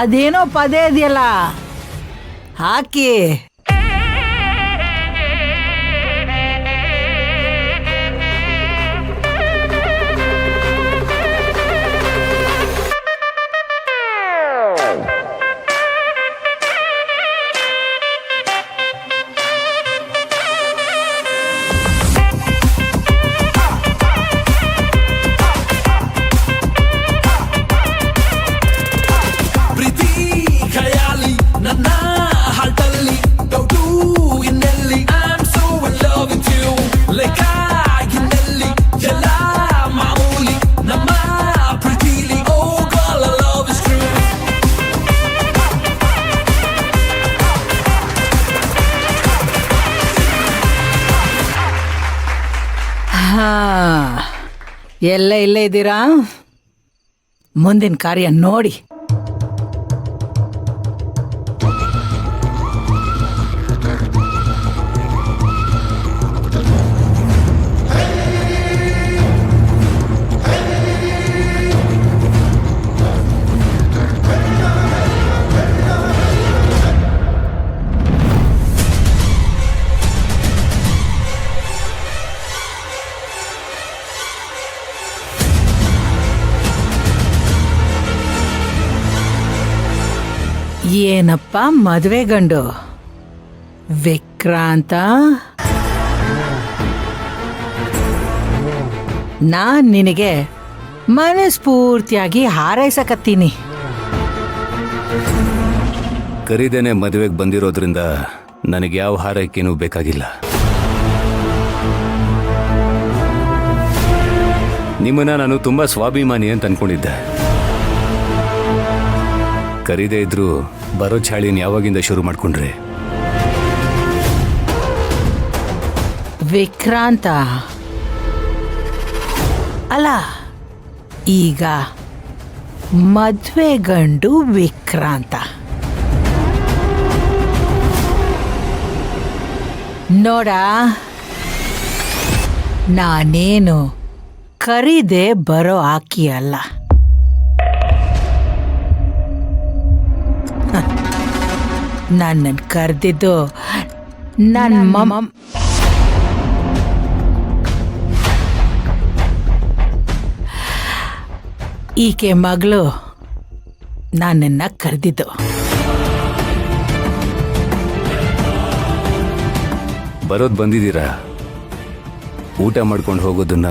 ಅದೇನೋ ಪದೇ ಇದೆಯಲ್ಲ ಹಾಕಿ. ಎಲ್ಲ ಇಲ್ಲೇ ಇದ್ದೀರಾ? ಮುಂದಿನ ಕಾರ್ಯ ನೋಡಿ. ಏನಪ್ಪ ಮದುವೆ ಗಂಡು ವಿಕ್ರಾಂತ, ನಾನ್ ನಿನಗೆ ಮನಸ್ಫೂರ್ತಿಯಾಗಿ ಹಾರೈಸಕತ್ತೀನಿ. ಕರೀದೇನೆ ಮದುವೆಗೆ ಬಂದಿರೋದ್ರಿಂದ ನನಗೆ ಯಾವ ಹಾರೈಕೆನೂ ಬೇಕಾಗಿಲ್ಲ. ನಿಮ್ಮನ್ನ ನಾನು ತುಂಬಾ ಸ್ವಾಭಿಮಾನಿ ಅಂತ ಅನ್ಕೊಂಡಿದ್ದೆ. ಕರೀದೇ ಇದ್ರು ಬರೋ ಚಾಳಿನ ಯಾವಾಗಿಂದ ಶುರು ಮಾಡ್ಕೊಂಡ್ರಿ? ವಿಕ್ರಾಂತ ಅಲ್ಲ, ಈಗ ಮದ್ವೆ ಗಂಡು ವಿಕ್ರಾಂತ. ನೋಡ, ನಾನೇನು ಕರೀದೆ ಬರೋ ಆಕಿ ಅಲ್ಲ. ನನ್ನನ್ನು ಕರೆದಿದ್ದು ನನ್ನ ಈಕೆ ಮಗಳು ನನ್ನನ್ನ ಕರೆದಿದ್ದು. ಬರೋದು ಬಂದಿದ್ದೀರಾ, ಊಟ ಮಾಡ್ಕೊಂಡು ಹೋಗೋದನ್ನ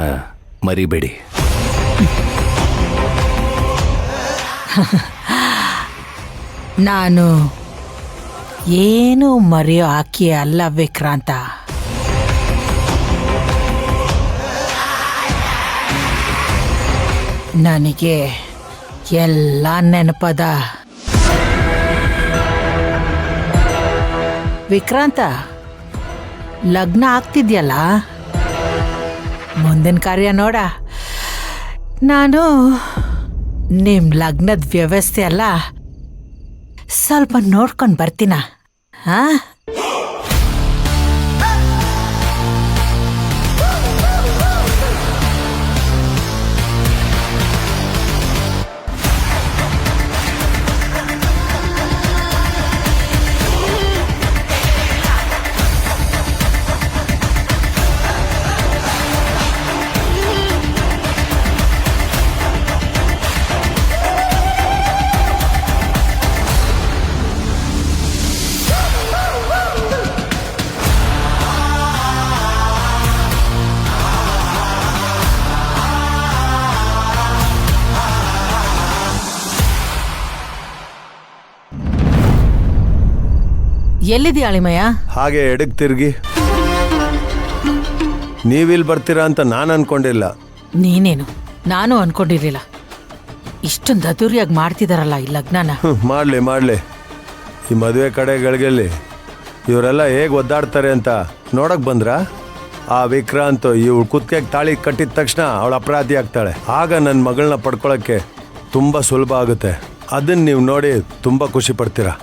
ಮರಿಬೇಡಿ. ನಾನು ಏನು ಮರೆಯೋ ಆಕಿ ಅಲ್ಲ ವಿಕ್ರಾಂತ. ನನಗೆ ಎಲ್ಲ ನೆನಪದ. ವಿಕ್ರಾಂತ, ಲಗ್ನ ಆಗ್ತಿದ್ಯಲ್ಲ, ಮುಂದಿನ ಕಾರ್ಯ ನೋಡ. ನಾನು ನಿಮ್ ಲಗ್ನದ ವ್ಯವಸ್ಥೆ ಅಲ್ಲ ಸ್ವಲ್ಪ ನೋಡ್ಕೊಂಡು ಬರ್ತೀನ. ಹಾ, ಎಲ್ಲಿದೆಯಾ ಅಳಿಮಯ್ಯ? ಹಾಗೆ ಎಡಕ್ ತಿರುಗಿ. ನೀವಿಲ್ಲಿ ಬರ್ತೀರಾ ಅಂತ ನಾನು ಅನ್ಕೊಂಡಿಲ್ಲ. ನೀನೇನು? ನಾನು ಅನ್ಕೊಂಡಿರ್ಲಿಲ್ಲ. ಇಷ್ಟೊಂದು ಅದ್ದೂರಿಯಾಗಿ ಮಾಡ್ತಿದಾರಲ್ಲ ಈ ಲಗ್ನನ. ಮಾಡ್ಲಿ ಈ ಮದುವೆ ಕಡೆಗಳಿಗೆಲ್ಲಿ ಇವರೆಲ್ಲ ಹೇಗೆ ಒದ್ದಾಡ್ತಾರೆ ಅಂತ ನೋಡಕ್ ಬಂದ್ರ? ಆ ವಿಕ್ರಾಂತ್ ಇವಳು ಕುತ್ತಿಗೆಗೆ ತಾಳಿ ಕಟ್ಟಿದ ತಕ್ಷಣ ಅವಳು ಅಪರಾಧಿ ಆಗ್ತಾಳೆ. ಆಗ ನನ್ನ ಮಗಳನ್ನ ಪಡ್ಕೊಳಕ್ಕೆ ತುಂಬ ಸುಲಭ ಆಗುತ್ತೆ. ಅದನ್ನ ನೀವು ನೋಡಿ ತುಂಬ ಖುಷಿ ಪಡ್ತೀರಾ.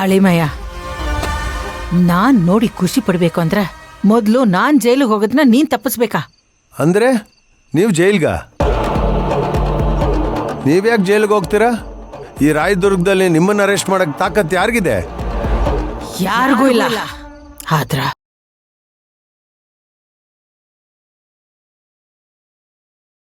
ಅಳಿಮಯ್ಯ, ನಾನ್ ನೋಡಿ ಖುಷಿ ಪಡ್ಬೇಕು ಅಂದ್ರೆ ಮೊದಲು ನಾನ್ ಜೈಲಿಗೆ ಹೋಗೋದನ್ನ ನೀನ್ ತಪ್ಪಿಸ್ಬೇಕಾ? ಅಂದ್ರೆ ನೀವು ಜೈಲ್ಗ? ನೀವ್ಯಾಕೆ ಜೈಲಿಗೆ ಹೋಗ್ತೀರಾ? ಈ ರಾಯದುರ್ಗದಲ್ಲಿ ನಿಮ್ಮನ್ನ ಅರೆಸ್ಟ್ ಮಾಡಕ್ ತಾಕತ್ ಯಾರಿಗಿದೆ? ಯಾರಿಗೂ ಇಲ್ಲ. ಆದ್ರ